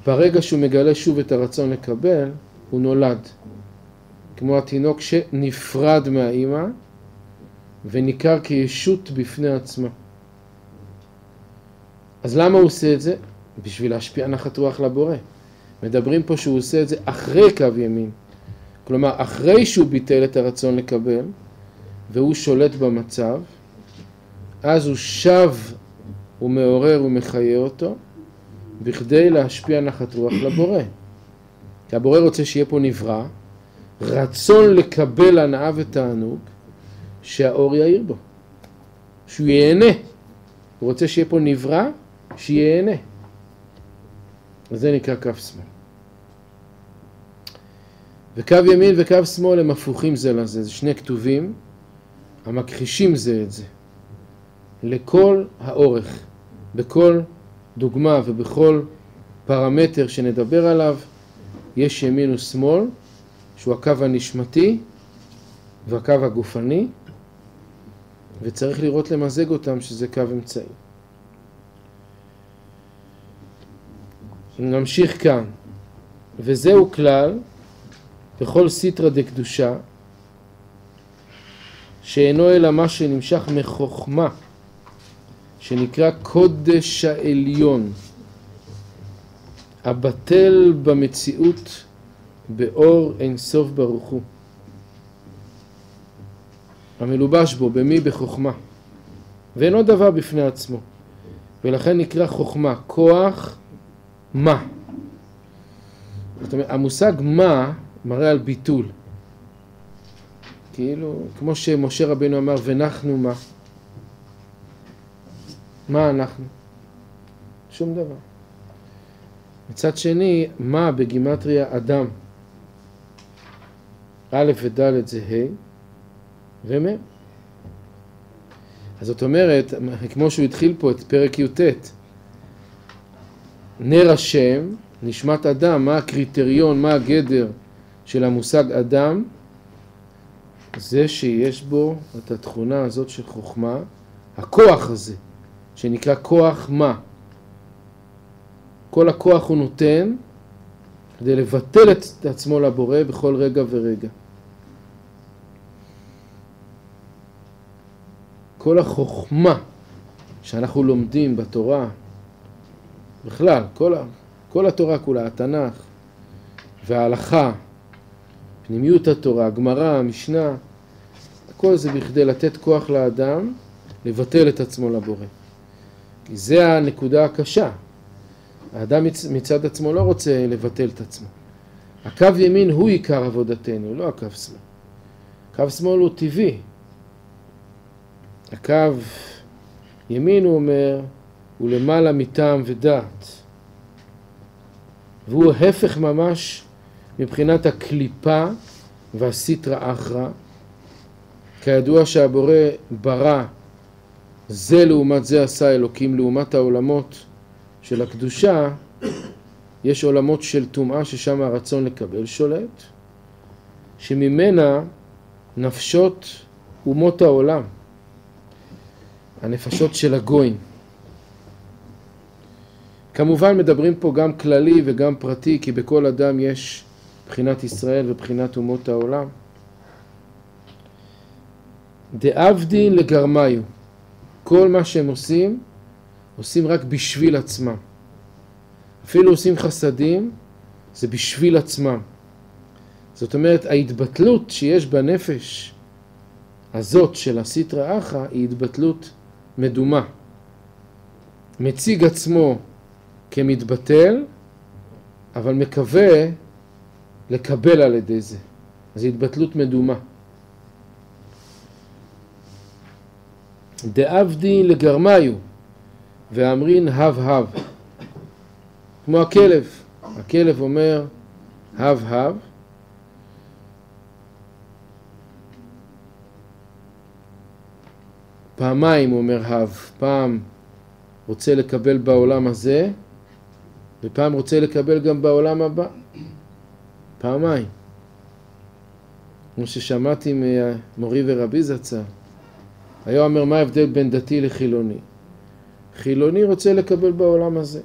ברגע שהוא מגלה שוב את הרצון לקבל, הוא נולד. כמו התינוק שנפרד מהאימא וניכר כישות בפני עצמה. אז למה הוא עושה את זה? בשביל להשפיע נחת רוח לבורא. מדברים פה שהוא עושה את זה אחרי קו ימין. כלומר, אחרי שהוא ביטל את הרצון לקבל, והוא שולט במצב, אז הוא שב ומעורר ומחיה אותו, בכדי להשפיע נחת רוח לבורא. כי הבורא רוצה שיהיה פה נברא, רצון לקבל הנאה ותענוג, שהאור יאיר בו, שהוא ייהנה. הוא רוצה שיהיה פה נברא, שייהנה. אז זה נקרא קו שמאל. וקו ימין וקו שמאל הם הפוכים זה לזה, זה שני כתובים, המכחישים זה את זה. לכל האורך, בכל דוגמה ובכל פרמטר שנדבר עליו, יש ימין ושמאל, שהוא הקו הנשמתי והקו הגופני, וצריך לראות למזג אותם שזה קו אמצעי. נמשיך כאן, וזהו כלל בכל סטרא דקדושה, שאינו אלא מה שנמשך מחוכמה, שנקרא קודש העליון, הבטל במציאות באור אין סוף ברוך הוא. המלובש בו, במי? בחוכמה. ואינו דבר בפני עצמו. ולכן נקרא חוכמה, כוח מה. זאת אומרת, המושג מה מראה על ביטול. כאילו, כמו שמשה רבינו אמר, ונחנו מה? מה אנחנו? שום דבר. מצד שני, מה בגימטריה אדם? א' וד' זה ה' ומ'. אז זאת אומרת, כמו שהוא התחיל פה את פרק י"ט, נר השם, נשמת אדם, מה הקריטריון, מה הגדר של המושג אדם? זה שיש בו את התכונה הזאת של חוכמה, הכוח הזה, שנקרא כוח מה. כל הכוח הוא נותן כדי לבטל את עצמו לבורא בכל רגע ורגע. כל החוכמה שאנחנו לומדים בתורה, בכלל, כל התורה כולה, התנ"ך וההלכה, פנימיות התורה, הגמרא, המשנה, הכל זה בכדי לתת כוח לאדם לבטל את עצמו לבורא. כי זה הנקודה הקשה. האדם מצד עצמו לא רוצה לבטל את עצמו. הקו ימין הוא עיקר עבודתנו, לא הקו שמאל. קו שמאל הוא טבעי. הקו ימין, הוא אומר, הוא למעלה מטעם ודעת. והוא הפך ממש מבחינת הקליפה והסיטרא אחרא. כידוע שהבורא ברא, זה לעומת זה עשה אלוקים, לעומת העולמות של הקדושה, יש עולמות של טומאה ששם הרצון לקבל שולט, שממנה נפשות אומות העולם, הנפשות של הגויים. כמובן מדברים פה גם כללי וגם פרטי, כי בכל אדם יש בחינת ישראל ובחינת אומות העולם. דאבדין לגרמיו, כל מה שהם עושים רק בשביל עצמם. אפילו עושים חסדים, זה בשביל עצמם. זאת אומרת, ההתבטלות שיש בנפש הזאת של הסיטרא אחרא היא התבטלות מדומה. מציג עצמו כמתבטל, אבל מקווה לקבל על ידי זה. אז התבטלות מדומה. דאבדין לגרמיו, ואמרין הב הב. כמו הכלב. הכלב אומר הב הב. פעמיים הוא אומר הב. פעם רוצה לקבל בעולם הזה, ופעם רוצה לקבל גם בעולם הבא. פעמיים. כמו ששמעתי ממורי ורבי זצ"ל. היה אומר, מה ההבדל בין דתי לחילוני? חילוני רוצה לקבל בעולם הזה.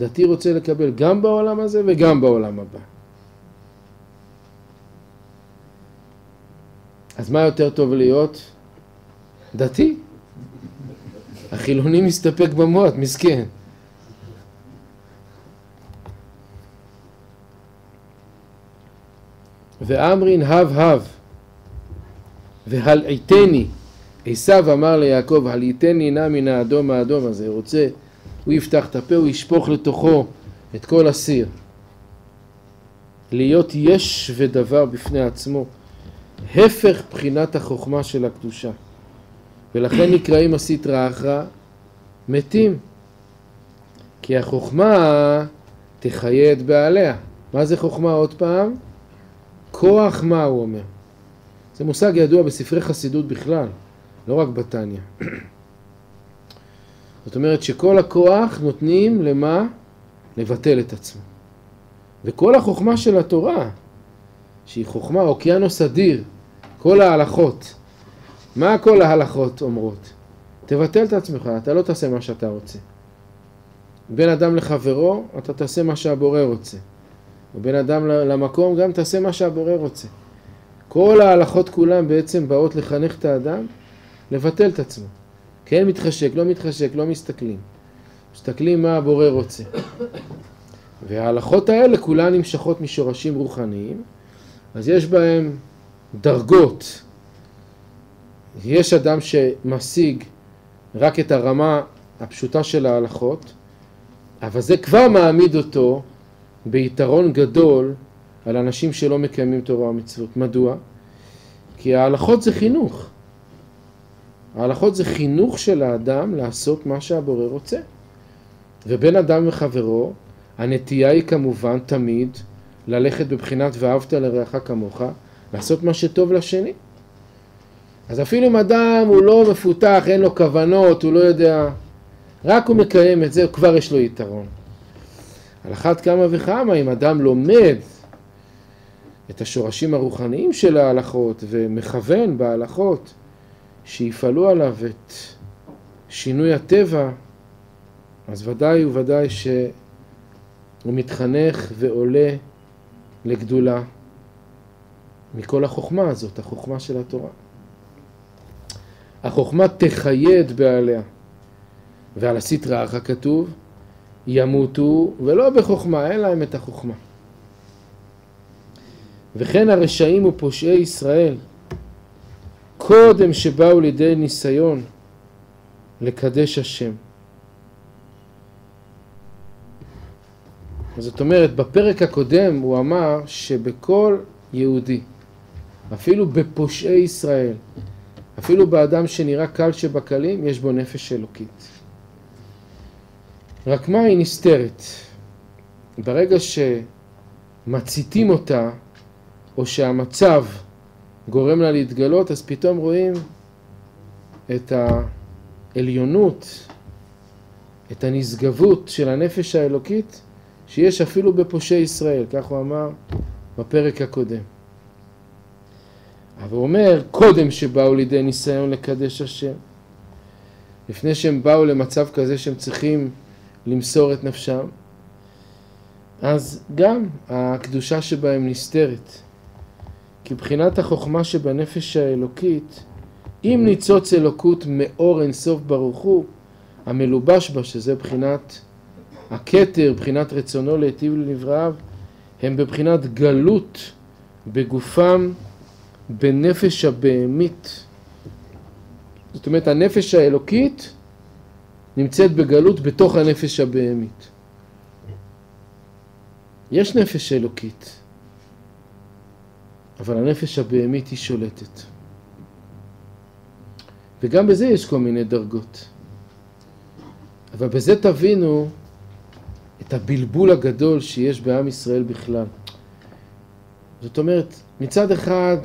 דתי רוצה לקבל גם בעולם הזה וגם בעולם הבא. אז מה יותר טוב להיות? דתי. החילוני מסתפק במועט, מסכן. ואמרין הב והלעיתני, עשיו אמר ליעקב, הלעיתני נא מן האדום האדום הזה, הוא רוצה, הוא יפתח את הפה, הוא ישפוך לתוכו את כל הסיר. להיות יש ודבר בפני עצמו, הפך בחינת החוכמה של הקדושה. ולכן נקראים הסטרא אחרא מתים. כי החוכמה תחיה את בעליה. מה זה חוכמה עוד פעם? כוח מה הוא אומר. זה מושג ידוע בספרי חסידות בכלל, לא רק בתניא. זאת אומרת שכל הכוח נותנים למה? לבטל את עצמו. וכל החוכמה של התורה, שהיא חוכמה אוקיינוס אדיר, כל ההלכות, מה כל ההלכות אומרות? תבטל את עצמך, אתה לא תעשה מה שאתה רוצה. בין אדם לחברו, אתה תעשה מה שהבורא רוצה. ובין אדם למקום, גם תעשה מה שהבורא רוצה. כל ההלכות כולם בעצם באות לחנך את האדם, לבטל את עצמו. כן מתחשק, לא מתחשק, לא מסתכלים. מסתכלים מה הבורא רוצה. וההלכות האלה כולן נמשכות משורשים רוחניים, אז יש בהם דרגות. יש אדם שמשיג רק את הרמה הפשוטה של ההלכות, אבל זה כבר מעמיד אותו ביתרון גדול על אנשים שלא מקיימים תורה ומצוות. מדוע? כי ההלכות זה חינוך. ההלכות זה חינוך של האדם לעשות מה שהבורא רוצה. ובין אדם וחברו, הנטייה היא כמובן תמיד ללכת בבחינת ואהבת לרעך כמוך, לעשות מה שטוב לשני. אז אפילו אם אדם הוא לא מפותח, אין לו כוונות, הוא לא יודע, רק הוא מקיים את זה, כבר יש לו יתרון. על אחת כמה וכמה, אם אדם לומד את השורשים הרוחניים של ההלכות ומכוון בהלכות שיפעלו עליו את שינוי הטבע, אז ודאי וודאי שהוא מתחנך ועולה לגדולה מכל החוכמה הזאת, החוכמה של התורה. החוכמה תחיה את בעליה. ועל הסטרא אחרא כתוב, ימותו ולא בחוכמה, אין להם את החוכמה. וכן הרשעים ופושעי ישראל, קודם שבאו לידי ניסיון לקדש השם. זאת אומרת, בפרק הקודם הוא אמר שבכל יהודי, אפילו בפושעי ישראל, אפילו באדם שנראה קל שבקלים, יש בו נפש אלוקית. רק מה היא נסתרת? ברגע שמציתים אותה, או שהמצב גורם לה להתגלות, אז פתאום רואים את העליונות, את הנשגבות של הנפש האלוקית, שיש אפילו בפושעי ישראל, כך הוא אמר בפרק הקודם. אבל הוא אומר, קודם שבאו לידי ניסיון לקדש השם, לפני שהם באו למצב כזה שהם צריכים למסור את נפשם, אז גם הקדושה שבהם נסתרת. כי בחינת החוכמה שבנפש האלוקית, אם ניצוץ אלוקות מאור אינסוף ברוך הוא, המלובש בה, שזה בחינת הכתר, בחינת רצונו להיטיב לנבראיו, הם בבחינת גלות בגופם בנפש הבהמית. זאת אומרת, הנפש האלוקית נמצאת בגלות בתוך הנפש הבהמית. יש נפש אלוקית, אבל הנפש הבהמית היא שולטת. וגם בזה יש כל מיני דרגות. אבל בזה תבינו את הבלבול הגדול שיש בעם ישראל בכלל. זאת אומרת, מצד אחד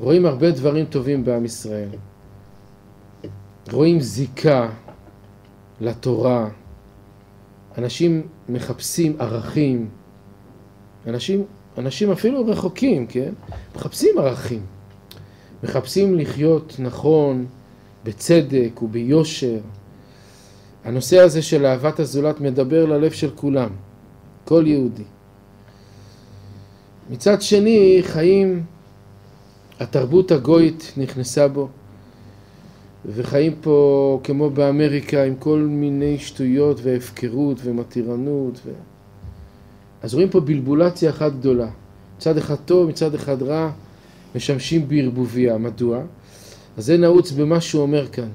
רואים הרבה דברים טובים בעם ישראל. רואים זיקה לתורה. אנשים מחפשים ערכים. אנשים אפילו רחוקים, כן? מחפשים ערכים. מחפשים לחיות נכון, בצדק וביושר. הנושא הזה של אהבת הזולת מדבר ללב של כולם, כל יהודי. מצד שני, חיים, התרבות הגוית נכנסה בו, וחיים פה כמו באמריקה עם כל מיני שטויות והפקרות ומתירנות. אז רואים פה בלבולציה אחת גדולה. מצד אחד טוב, מצד אחד רע, משמשים בערבוביה. מדוע? אז זה נעוץ במה שהוא אומר כאן.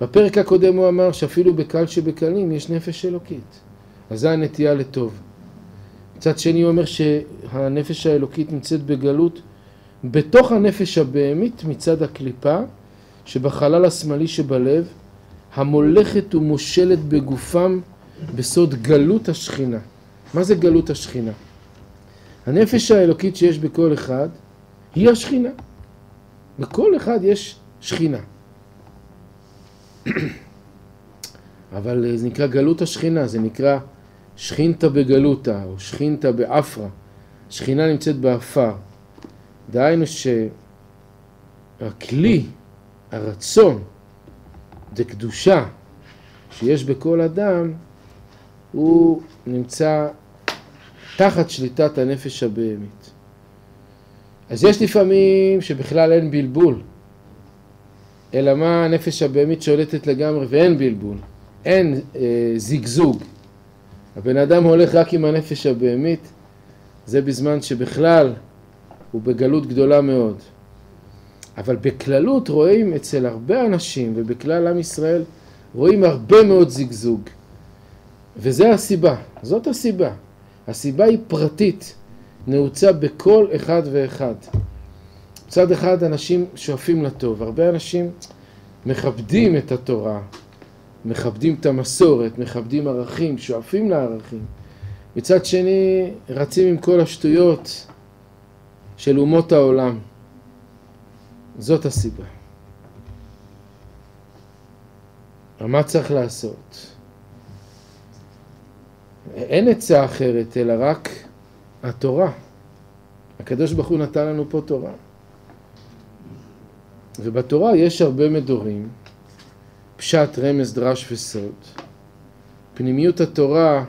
בפרק הקודם הוא אמר שאפילו בקל שבקלים יש נפש אלוקית. אז זה הנטייה לטוב. מצד שני הוא אומר שהנפש האלוקית נמצאת בגלות בתוך הנפש הבהמית מצד הקליפה שבחלל השמאלי שבלב, המולכת ומושלת בגופם בסוד גלות השכינה. מה זה גלות השכינה? הנפש האלוקית שיש בכל אחד היא השכינה. בכל אחד יש שכינה. אבל זה נקרא גלות השכינה, זה נקרא שכינתה בגלותה או שכינתה באפרה. שכינה נמצאת באפר. דהיינו שהכלי, הרצון, דקדושה שיש בכל אדם, הוא נמצא תחת שליטת הנפש הבהמית. אז יש לפעמים שבכלל אין בלבול, אלא מה, הנפש הבהמית שולטת לגמרי ואין בלבול, אין זיגזוג. הבן אדם הולך רק עם הנפש הבהמית, זה בזמן שבכלל הוא בגלות גדולה מאוד. אבל בכללות רואים אצל הרבה אנשים ובכלל עם ישראל רואים הרבה מאוד זיגזוג. וזה הסיבה, זאת הסיבה. הסיבה היא פרטית, נעוצה בכל אחד ואחד. מצד אחד אנשים שואפים לטוב, הרבה אנשים מכבדים את התורה, מכבדים את המסורת, מכבדים ערכים, שואפים לערכים. מצד שני רצים עם כל השטויות של אומות העולם. זאת הסיבה. מה צריך לעשות? אין עצה אחרת, אלא רק התורה. הקדוש ברוך הוא נתן לנו פה תורה. ובתורה יש הרבה מדורים, פשט, רמז, דרש וסוד. פנימיות התורה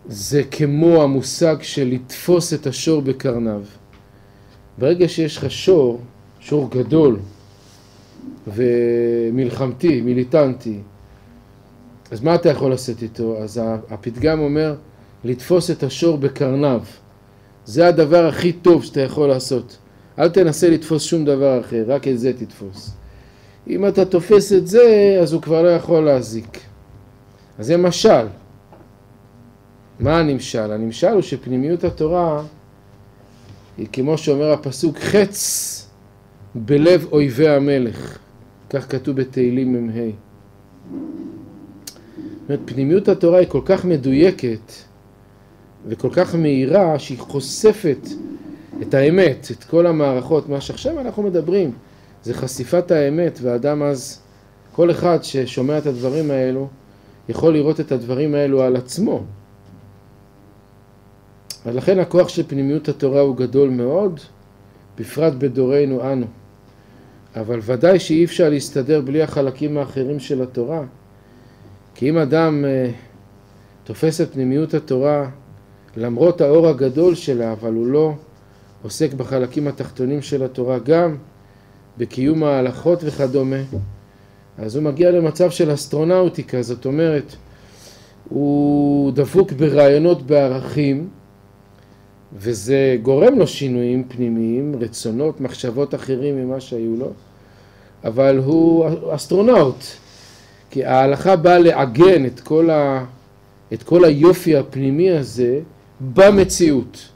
זה כמו המושג של לתפוס את השור בקרניו. ברגע שיש לך שור גדול ומלחמתי, מיליטנטי, אז מה אתה יכול לעשות איתו? אז הפתגם אומר, לתפוס את השור בקרניו. זה הדבר הכי טוב שאתה יכול לעשות. אל תנסה לתפוס שום דבר אחר, רק את זה תתפוס. אם אתה תופס את זה, אז הוא כבר לא יכול להזיק. אז זה משל. מה הנמשל? הנמשל הוא שפנימיות התורה היא כמו שאומר הפסוק, חץ בלב אויבי המלך. כך כתוב בתהילים מ"ה. פנימיות התורה היא כל כך מדויקת וכל כך מהירה שהיא חושפת את האמת, את כל המערכות. מה שעכשיו אנחנו מדברים זה חשיפת האמת, והאדם אז, כל אחד ששומע את הדברים האלו יכול לראות את הדברים האלו על עצמו. ולכן הכוח של פנימיות התורה הוא גדול מאוד, בפרט בדורנו אנו. אבל ודאי שאי אפשר להסתדר בלי החלקים האחרים של התורה. כי אם אדם תופס את פנימיות התורה, למרות האור הגדול שלה, אבל הוא לא עוסק בחלקים התחתונים של התורה, גם בקיום ההלכות וכדומה, אז הוא מגיע למצב של אסטרונאוטיקה. זאת אומרת, הוא דפוק ברעיונות, בערכים, וזה גורם לו שינויים פנימיים, רצונות, מחשבות אחרים ממה שהיו לו, אבל הוא אסטרונאוט, כי ההלכה באה לעגן את כל היופי הפנימי הזה במציאות.